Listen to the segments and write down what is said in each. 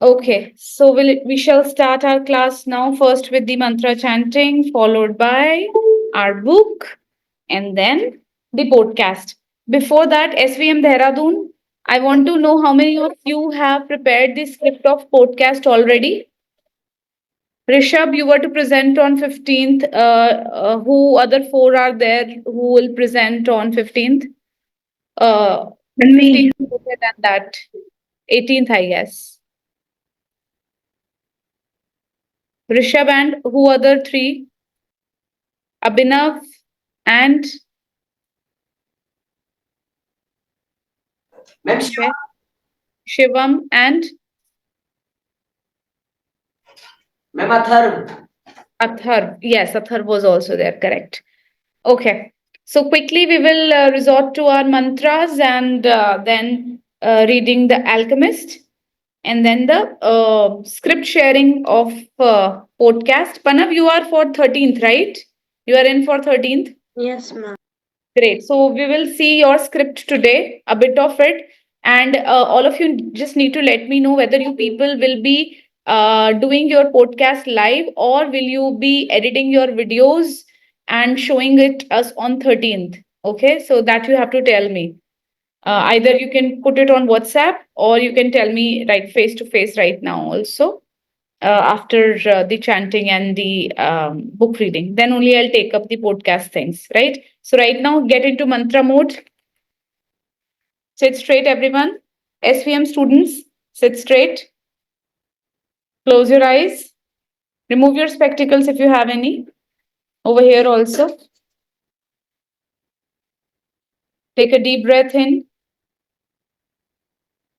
Okay, so we shall start our class now first with the mantra chanting, followed by our book, and then the podcast. Before that, SVM Dehradun, I want to know how many of you have prepared the script of podcast already. Rishabh, you were to present on 15th. Who other four are there who will present on 15th? Uh, Me. 15th later than that. 18th, I guess. Rishabh and who other three? Abhinav and Ma'am, okay, Shivam and ma'am, Atharv. Athar. Yes, Athar was also there. Correct. Okay. So quickly we will resort to our mantras and then reading The Alchemist and then the script sharing of podcast. Panav, you are for 13th, right? You are in for 13th. Yes, ma'am. Great. So we will see your script today, a bit of it, and all of you just need to let me know whether you people will be doing your podcast live or will you be editing your videos and showing it us on 13th. Okay, so that you have to tell me. Either you can put it on WhatsApp or you can tell me right face to face right now also after the chanting and the book reading. Then only I'll take up the podcast things, right? So, right now, get into mantra mode. Sit straight, everyone. SVM students, sit straight. Close your eyes. Remove your spectacles if you have any. Over here also. Take a deep breath in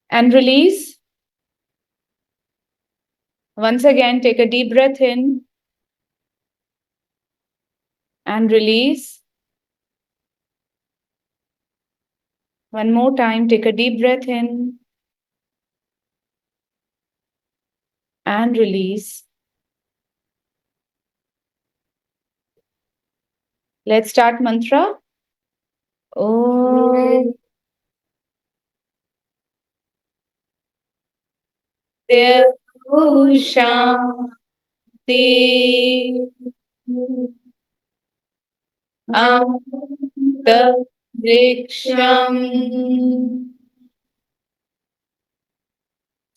and release. Once again, take a deep breath in and release. One more time, take a deep breath in and release. Let's start mantra. Om Shanti Antariksham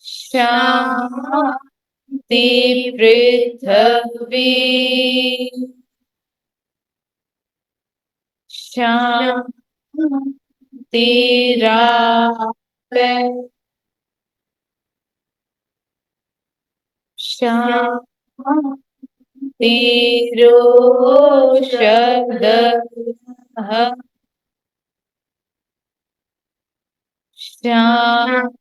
Shanti Prithvi Shanti Rape Shanti Roshadaha Shanti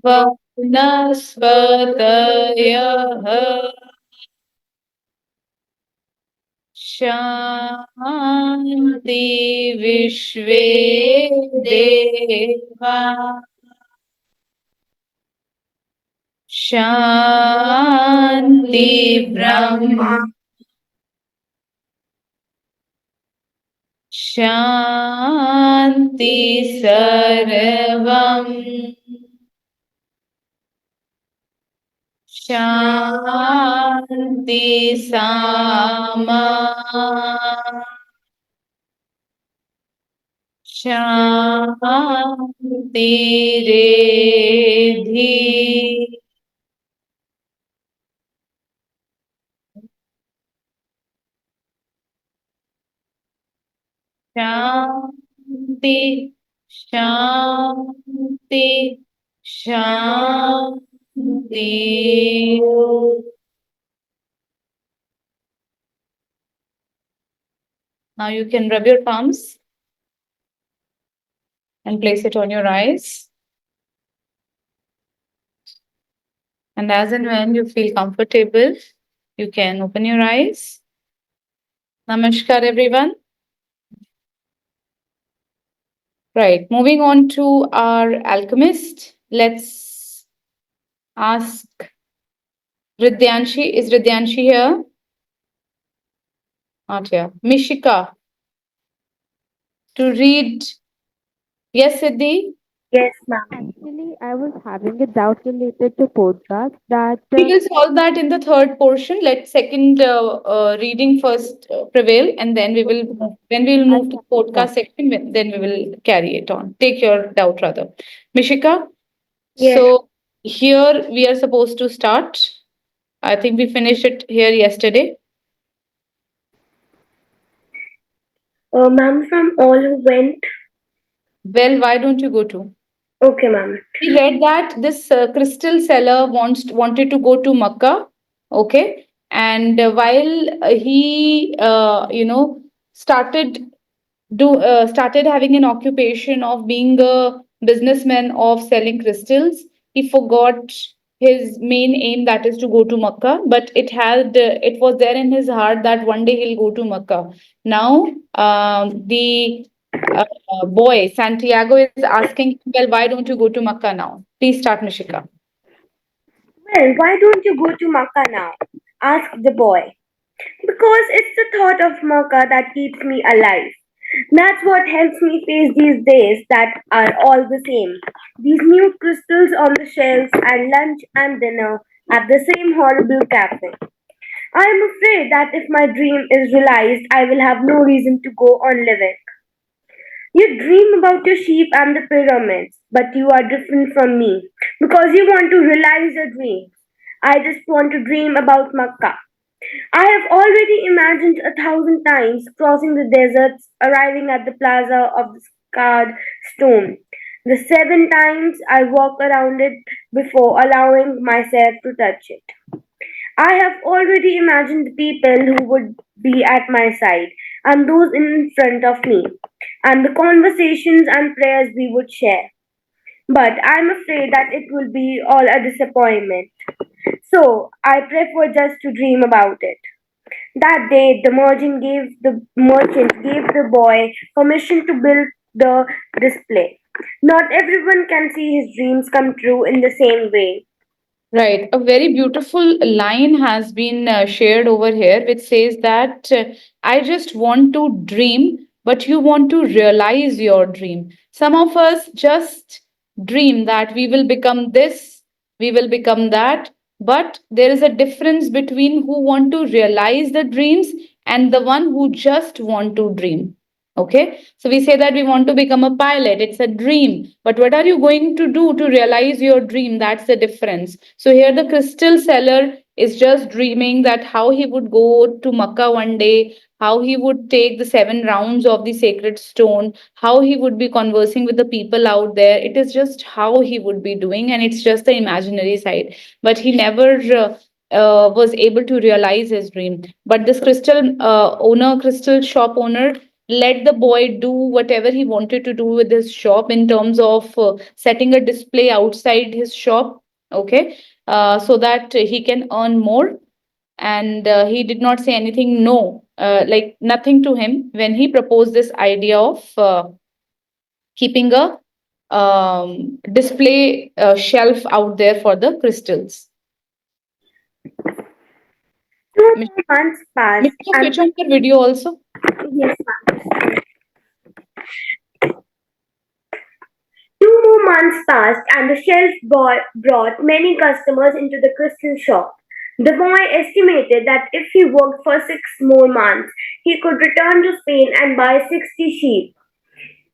Vanaspatayah Shanti Vishve Deva Shanti Brahma Shanti Sarvam Shanti Sama Shanti Redhi Shanti Shanti Shanti. Now you can rub your palms and place it on your eyes. And as and when you feel comfortable, you can open your eyes. Namaskar, everyone. Right, moving on to our alchemist. Let's ask Ridyanshi. Is Ridyanshi here? Not here. Mishika to read Yes, Siddhi. Yes, ma'am. Actually, I was having a doubt related to podcast that We will solve that in the third portion. Let second reading first prevail, and then we will when we will I'll move to the carry it on. podcast section. Then we will carry it on. Take your doubt rather, Mishika. Yes. So here we are supposed to start. I think we finished it here yesterday. Ma'am, from all who went. Well, why don't you go to? Okay, ma'am. We read that this crystal seller wanted to go to Makkah, okay, and while he started started having an occupation of being a businessman of selling crystals, he forgot his main aim, that is to go to Makkah. But it was there in his heart that one day he'll go to Makkah. Now the boy Santiago is asking, well, why don't you go to Makkah now? Please start, Mishika. Well, why don't you go to Makkah now? Asked the boy. Because it's the thought of Makkah that keeps me alive. That's what helps me face these days that are all the same. These new crystals on the shelves and lunch and dinner at the same horrible cafe. I am afraid that if my dream is realized, I will have no reason to go on living. You dream about your sheep and the pyramids, but you are different from me because you want to realize your dream. I just want to dream about Makkah. I have already imagined 1,000 times crossing the deserts, arriving at the plaza of the scarred stone. The 7 times I walk around it before allowing myself to touch it. I have already imagined the people who would be at my side and those in front of me, and the conversations and prayers we would share. But I'm afraid that it will be all a disappointment. So I prefer just to dream about it. That day, the merchant gave the boy permission to build the display. Not everyone can see his dreams come true in the same way. Right. A very beautiful line has been shared over here, which says that I just want to dream, but you want to realize your dream. Some of us just dream that we will become this, we will become that, but there is a difference between who want to realize the dreams and the one who just want to dream. Okay, so we say that we want to become a pilot, it's a dream, but what are you going to do to realize your dream? That's the difference. So here the crystal seller is just dreaming that how he would go to Makkah one day, how he would take the 7 rounds of the sacred stone, how he would be conversing with the people out there. It is just how he would be doing, and it's just the imaginary side. But he never was able to realize his dream. But this crystal shop owner, let the boy do whatever he wanted to do with his shop in terms of setting a display outside his shop, okay, so that he can earn more. And he did not say anything, no, like nothing to him when he proposed this idea of keeping a display shelf out there for the crystals. Two Miss- more months passed, Mishka, and switch on your video also. yes, ma'am. 2 more months passed, and the brought many customers into the crystal shop. The boy estimated that if he worked for 6 more months, he could return to Spain and buy 60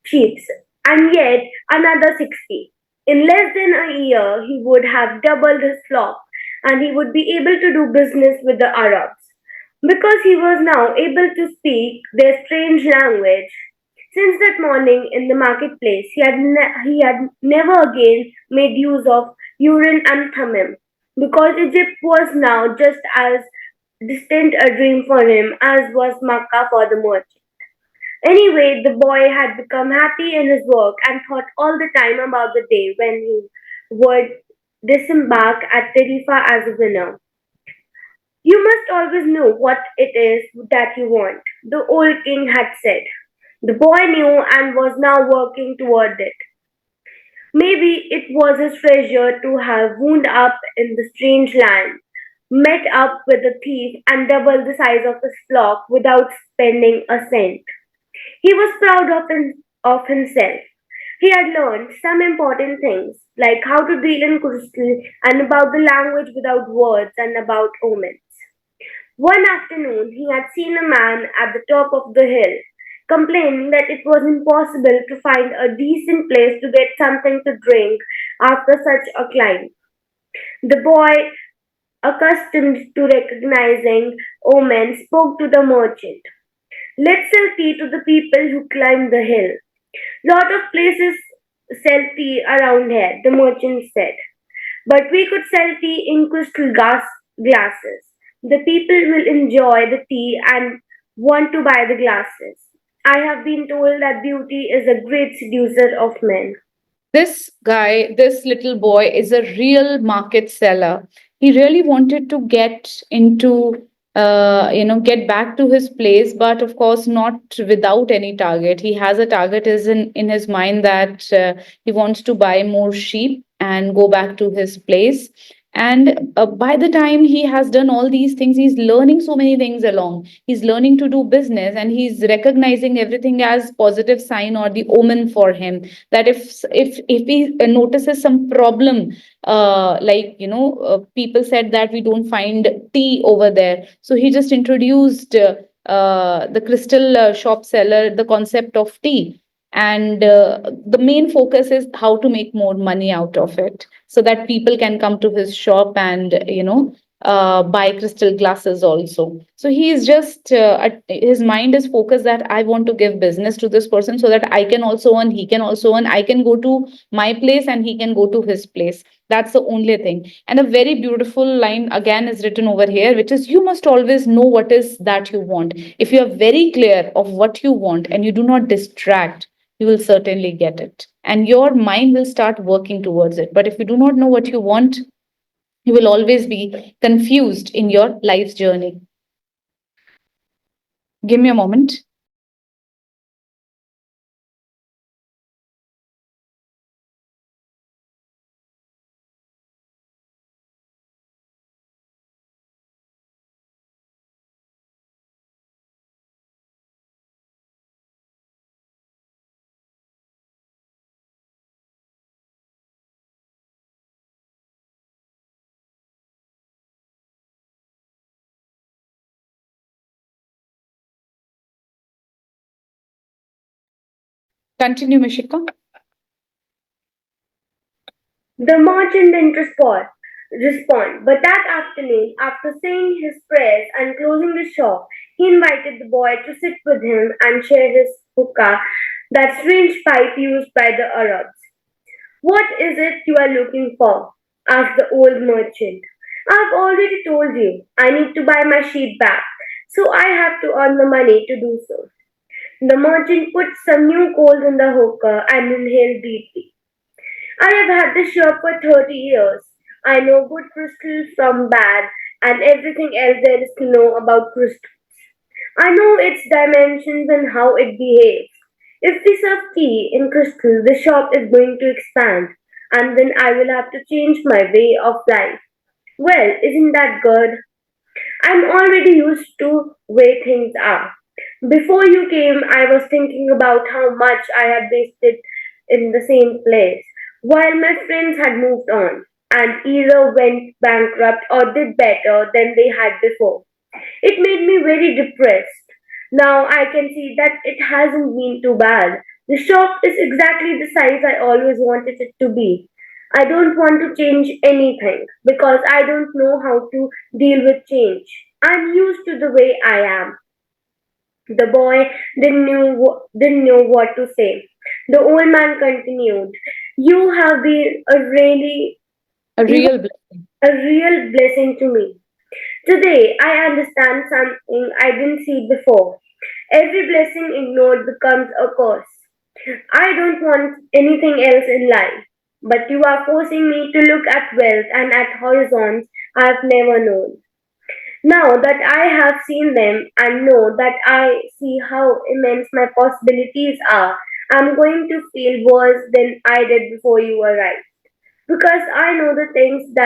sheep, and yet another 60. In less than a year, he would have doubled his flock, and he would be able to do business with the Arabs. Because he was now able to speak their strange language, since that morning in the marketplace, he had never again made use of Urim and Thummim, because Egypt was now just as distant a dream for him as was Makkah for the merchant. Anyway, the boy had become happy in his work and thought all the time about the day when he would disembark at Tarifa as a winner. You must always know what it is that you want, the old king had said. The boy knew and was now working toward it. Maybe it was his treasure to have wound up in the strange land, met up with a thief, and doubled the size of his flock without spending a cent. He was proud of himself. He had learned some important things, like how to deal in crystal and about the language without words and about omens. One afternoon, he had seen a man at the top of the hill, complaining that it was impossible to find a decent place to get something to drink after such a climb. The boy, accustomed to recognizing omens, spoke to the merchant. Let's sell tea to the people who climb the hill. Lot of places sell tea around here, the merchant said. But we could sell tea in crystal glasses. The people will enjoy the tea and want to buy the glasses. I have been told that beauty is a great seducer of men. This guy, this little boy, is a real market seller. He really wanted to get into, get back to his place, but of course, not without any target. He has a target is in his mind that he wants to buy more sheep and go back to his place. And by the time he has done all these things, he's learning so many things along. He's learning to do business, and he's recognizing everything as positive sign or the omen for him, that if he notices some problem, people said that we don't find tea over there, so he just introduced the crystal shop seller the concept of tea. And the main focus is how to make more money out of it, so that people can come to his shop and buy crystal glasses also. So he is just his mind is focused that I want to give business to this person so that I can also earn, he can also earn, I can go to my place and he can go to his place. That's the only thing. And a very beautiful line again is written over here, which is, you must always know what is that you want. If you are very clear of what you want and you do not distract, you will certainly get it. And your mind will start working towards it. But if you do not know what you want, you will always be confused in your life's journey. Give me a moment. Continue, Mishika. The merchant didn't respond, but that afternoon, after saying his prayers and closing the shop, he invited the boy to sit with him and share his hookah, that strange pipe used by the Arabs. What is it you are looking for? Asked the old merchant. I've already told you, I need to buy my sheep back, so I have to earn the money to do so. The merchant put some new coals in the hookah and inhaled deeply. I have had this shop for 30 years. I know good crystals from bad and everything else there is to know about crystals. I know its dimensions and how it behaves. If we serve tea in crystal, the shop is going to expand, and then I will have to change my way of life. Well, isn't that good? I'm already used to way things are. Before you came, I was thinking about how much I had wasted in the same place, while my friends had moved on and either went bankrupt or did better than they had before. It made me very depressed. Now I can see that it hasn't been too bad. The shop is exactly the size I always wanted it to be. I don't want to change anything because I don't know how to deal with change. I'm used to the way I am. The boy didn't know what to say. The old man continued, "You have been A you real blessing. a real blessing to me. Today I understand something I didn't see before. Every blessing ignored becomes a curse. I don't want anything else in life, but you are forcing me to look at wealth and at horizons I've never known. Now that I have seen them and know that I see how immense my possibilities are, I'm going to feel worse than I did before you arrived. Because I know the things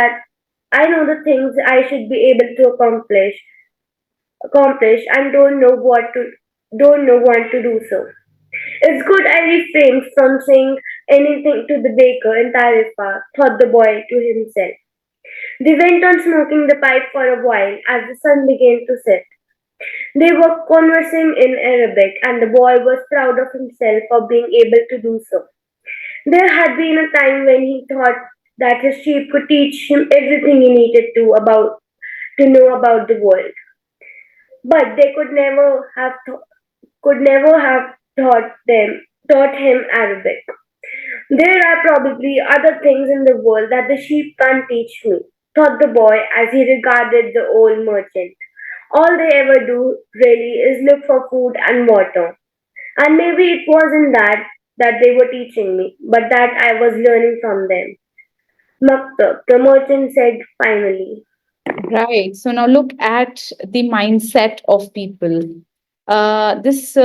I should be able to accomplish and don't know want to do so. It's good I refrained from saying anything to the baker in Tarifa, thought the boy to himself. They went on smoking the pipe for a while as the sun began to set. They were conversing in Arabic, and the boy was proud of himself for being able to do so. There had been a time when he thought that his sheep could teach him everything he needed to know about the world, but they could never have taught him Arabic. There are probably other things in the world that the sheep can't teach me, thought the boy as he regarded the old merchant. All they ever do really is look for food and water. And maybe it wasn't that they were teaching me, but that I was learning from them. Maktab, the merchant said finally. Right. So now look at the mindset of people. This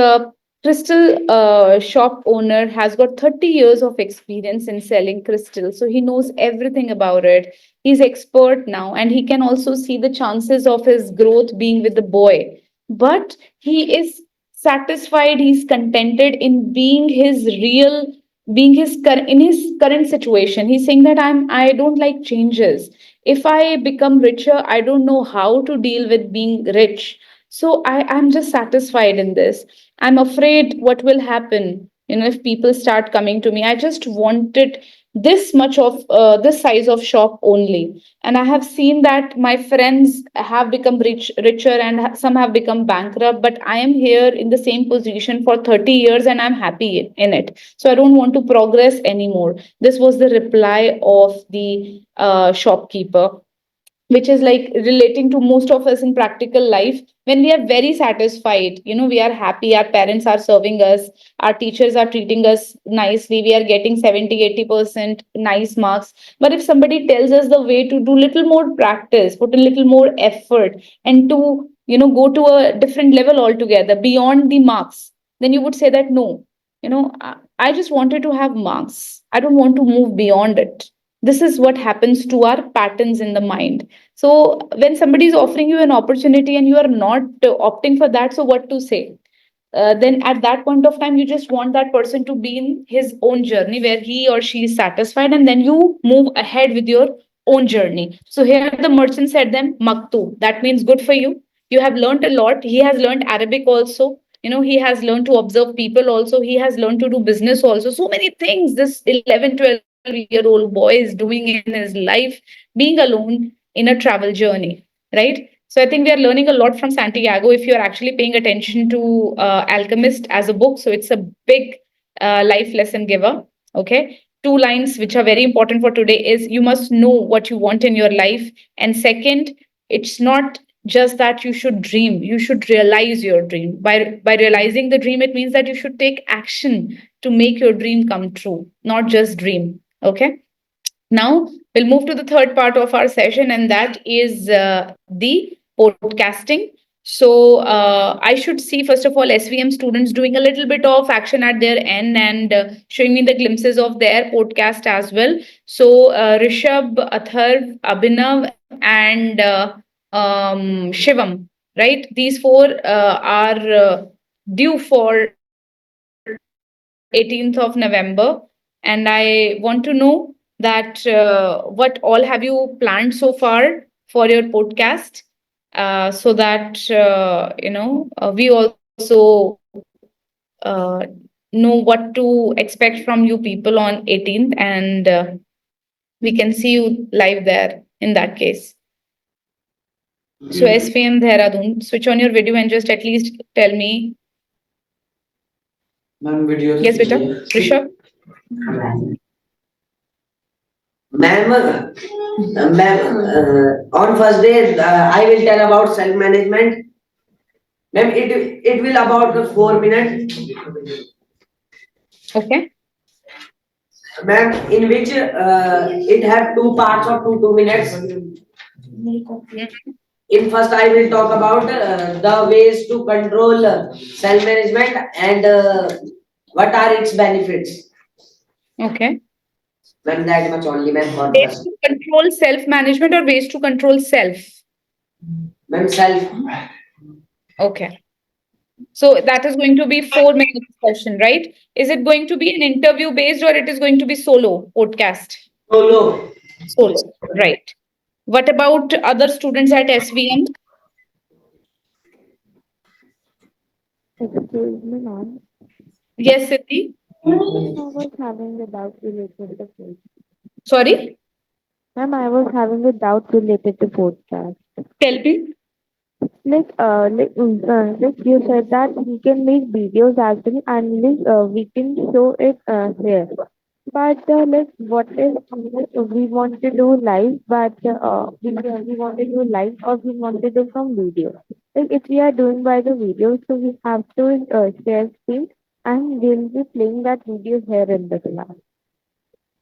crystal shop owner has got 30 years of experience in selling crystal. So he knows everything about it. He's expert now, and he can also see the chances of his growth being with the boy. But he is satisfied, he's contented in being his real, being in his current situation. He's saying that I don't like changes. If I become richer, I don't know how to deal with being rich. So I'm just satisfied in this. I'm afraid what will happen, if people start coming to me. I just wanted this much of this size of shop only. And I have seen that my friends have become richer, and some have become bankrupt, but I am here in the same position for 30 years and I'm happy in it. So I don't want to progress anymore. This was the reply of the shopkeeper, which is like relating to most of us in practical life. When we are very satisfied, we are happy, our parents are serving us, our teachers are treating us nicely, we are getting 70-80% nice marks. But if somebody tells us the way to do little more practice, put a little more effort, and to go to a different level altogether beyond the marks, then you would say that no, I just wanted to have marks, I don't want to move beyond it. This is what happens to our patterns in the mind. So when somebody is offering you an opportunity and you are not opting for that, so what to say? Then at that point of time, you just want that person to be in his own journey where he or she is satisfied, and then you move ahead with your own journey. So here the merchant said them maktu. That means good for you. You have learned a lot. He has learned Arabic also. He has learned to observe people also. He has learned to do business also. So many things this 11, 12-year-old boy is doing in his life, being alone in a travel journey, right? So I think we are learning a lot from Santiago if you're actually paying attention to Alchemist as a book. So it's a big life lesson giver. Okay. Two lines which are very important for today is you must know what you want in your life. And second, it's not just that you should dream, you should realize your dream. By realizing the dream, it means that you should take action to make your dream come true, not just dream. Okay. Now we'll move to the third part of our session, and that is the podcasting. So I should see first of all SVM students doing a little bit of action at their end and showing me the glimpses of their podcast as well. So Rishabh, Atharv, Abhinav, and Shivam, right? These four are due for 18th of November, and I want to know that what all have you planned so far for your podcast, so that we also uh, know what to expect from you people on 18th, and we can see you live there in that case. So SVM Dehradun, switch on your video and just at least tell me. Ma'am, video. Yes, beta. Rishabh. Ma'am, on first day, I will tell about self-management. Ma'am, it will about 4 minutes. Okay. Ma'am, in which it have two parts of 2 minutes. In first, I will talk about the ways to control self-management and what are its benefits. Okay. Ma'am, that much only, ma'am, for Ways first. to control self management or ways to control self? Ma'am, self. Okay. So that is going to be 4 minutes session, right? Is it going to be an interview based or it is going to be solo podcast? Solo. Solo, right. What about other students at SVM? Excuse me, ma'am. Yes, Siddhi. Ma'am, I was having a doubt related to food. Sorry, Ma'am, I was having a doubt related to podcast. tell me. Like you said that we can make videos as well and we can show it here. But what if we want to do live, but we want to do live or we want to do from video? Like if we are doing by the video, so we have to share screen and we'll be playing that video here in the class.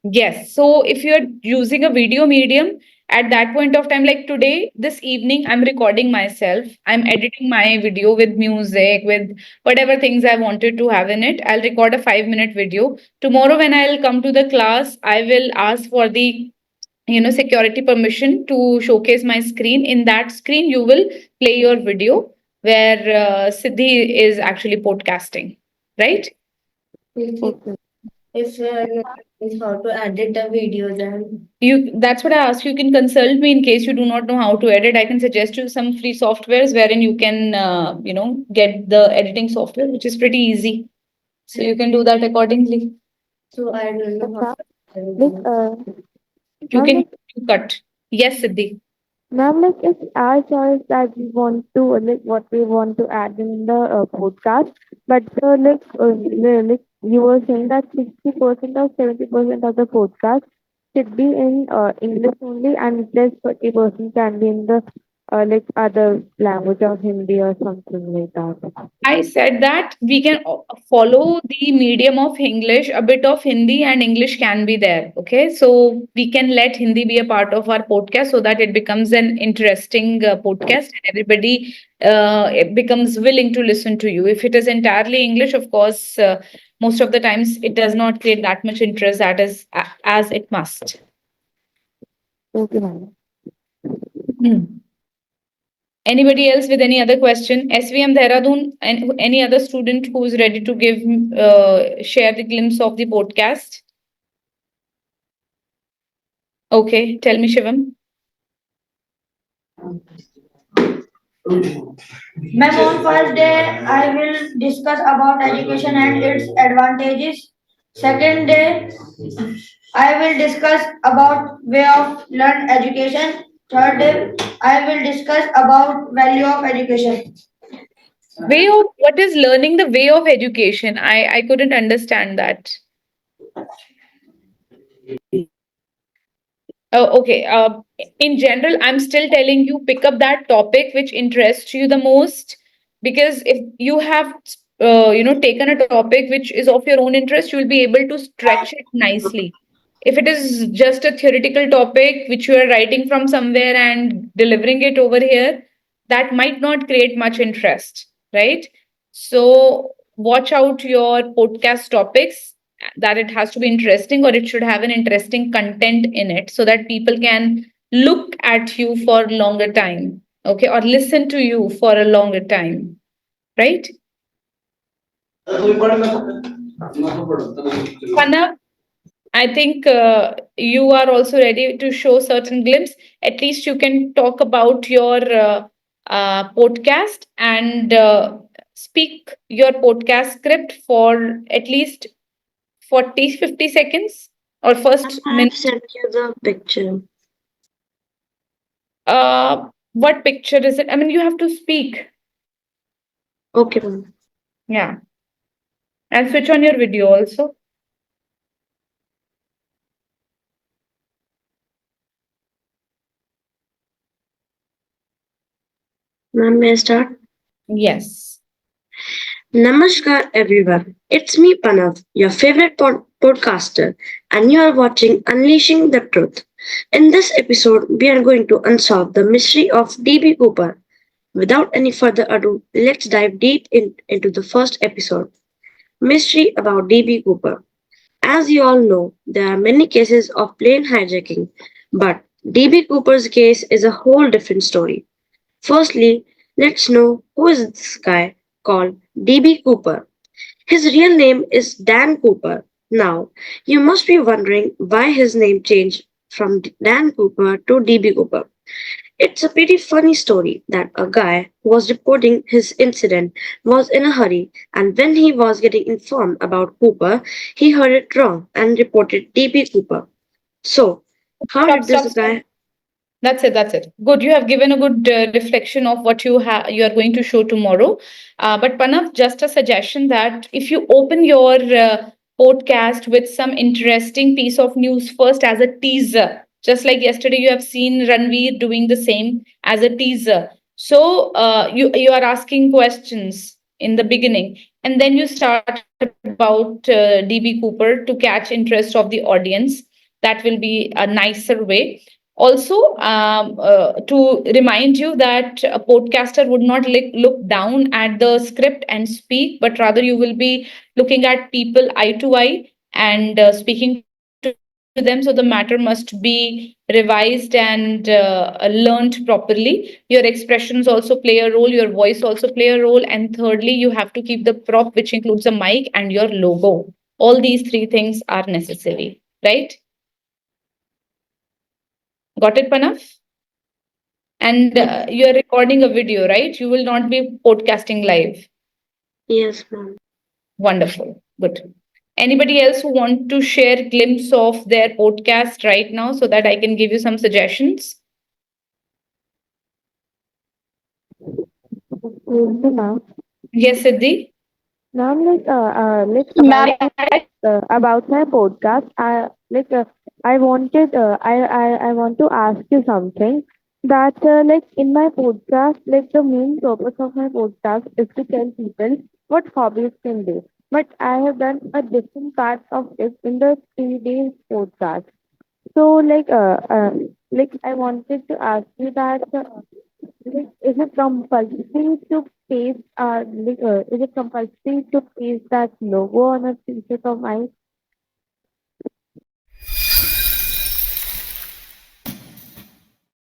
Yes. So if you're using a video medium at that point of time, like today, this evening, I'm recording myself. I'm editing my video with music, with whatever things I wanted to have in it. I'll record a 5 minute video. Tomorrow, when I'll come to the class, I will ask for the security permission to showcase my screen. In that screen, you will play your video where Siddhi is actually podcasting, right? Okay. If is how to edit the video, then That's what I asked you. You can consult me in case you do not know how to edit. I can suggest you some free softwares wherein you can get the editing software, which is pretty easy. So you can do that accordingly. so I don't know how Ma'am, to like, edit. You ma'am, can like, cut. Yes, Siddhi. ma'am, like it's our choice that we want to like what we want to add in the podcast. But like you were saying that 60% or 70% of the podcast should be in English only, and just 30% can be in the like other language of Hindi or something like that. I said that we can follow the medium of English, a bit of Hindi and English can be there. Okay. So we can let Hindi be a part of our podcast so that it becomes an interesting podcast and everybody it becomes willing to listen to you. If it is entirely English, of course, most of the times it does not create that much interest that is as it must. Okay, ma'am. Hmm. Anybody else with any other question? SVM Dehradun and any other student who is ready to give share the glimpse of the podcast? Okay, tell me, Shivam. Ma'am, on first day, I will discuss about education and its advantages. Second day, I will discuss about way of learn education. Third day, I will discuss about value of education. Way of what is learning the way of education? I couldn't understand that. Okay. In general, I'm still telling you pick up that topic which interests you the most, because if you have taken a topic which is of your own interest, you will be able to stretch it nicely. If it is just a theoretical topic which you are writing from somewhere and delivering it over here, that might not create much interest, right? So watch out your podcast topics, that it has to be interesting or it should have an interesting content in it so that people can look at you for longer time, okay, or listen to you for a longer time, right? Panav, I think you are also ready to show certain glimpse. At least you can talk about your podcast and speak your podcast script for at least 40-50 seconds or first I have minute. sent you the picture. What picture is it? I mean, you have to speak. Okay, ma'am. Yeah. And switch on your video also. Ma'am, may I start? Yes. Namaskar, everyone. It's me, Panav, your favorite podcaster, and you are watching Unleashing the Truth. In this episode, we are going to unsolve the mystery of DB Cooper. Without any further ado, let's dive into the first episode. Mystery about DB Cooper. As you all know, there are many cases of plane hijacking, but DB Cooper's case is a whole different story. Firstly, let's know who is this guy called DB Cooper. His real name is Dan Cooper. Now, you must be wondering why his name changed from Dan Cooper to DB Cooper. It's a pretty funny story that a guy who was reporting his incident was in a hurry, and when he was getting informed about Cooper, he heard it wrong and reported DB Cooper. So, how Stop, did this stop, stop. guy? That's it. That's it. Good. You have given a good reflection of what you are going to show tomorrow. But Panav, just a suggestion that if you open your podcast with some interesting piece of news first as a teaser, just like yesterday you have seen Ranveer doing the same as a teaser. So you are asking questions in the beginning, and then you start about DB Cooper to catch interest of the audience. That will be a nicer way. Also, to remind you that a podcaster would not look down at the script and speak, but rather you will be looking at people eye to eye and speaking to them. So the matter must be revised and learned properly. Your expressions also play a role, your voice also play a role. And thirdly, you have to keep the prop, which includes a mic and your logo. All these three things are necessary, right? Got it, Panav? And you are recording a video, right? You will not be podcasting live. Yes, ma'am. Wonderful. Good. Anybody else who want to share glimpse of their podcast right now so that I can give you some suggestions? Okay, ma'am. Yes, Siddhi. Now, like Ma'am, about my podcast, I wanted, I want to ask you something that, like, in my podcast, like, the main purpose of my podcast is to tell people what hobbies can do. But I have done a different part of it in the 3 days podcast. So, like, I wanted to ask you that, is it compulsory to paste, is it compulsory to paste that logo on a t-shirt of mine,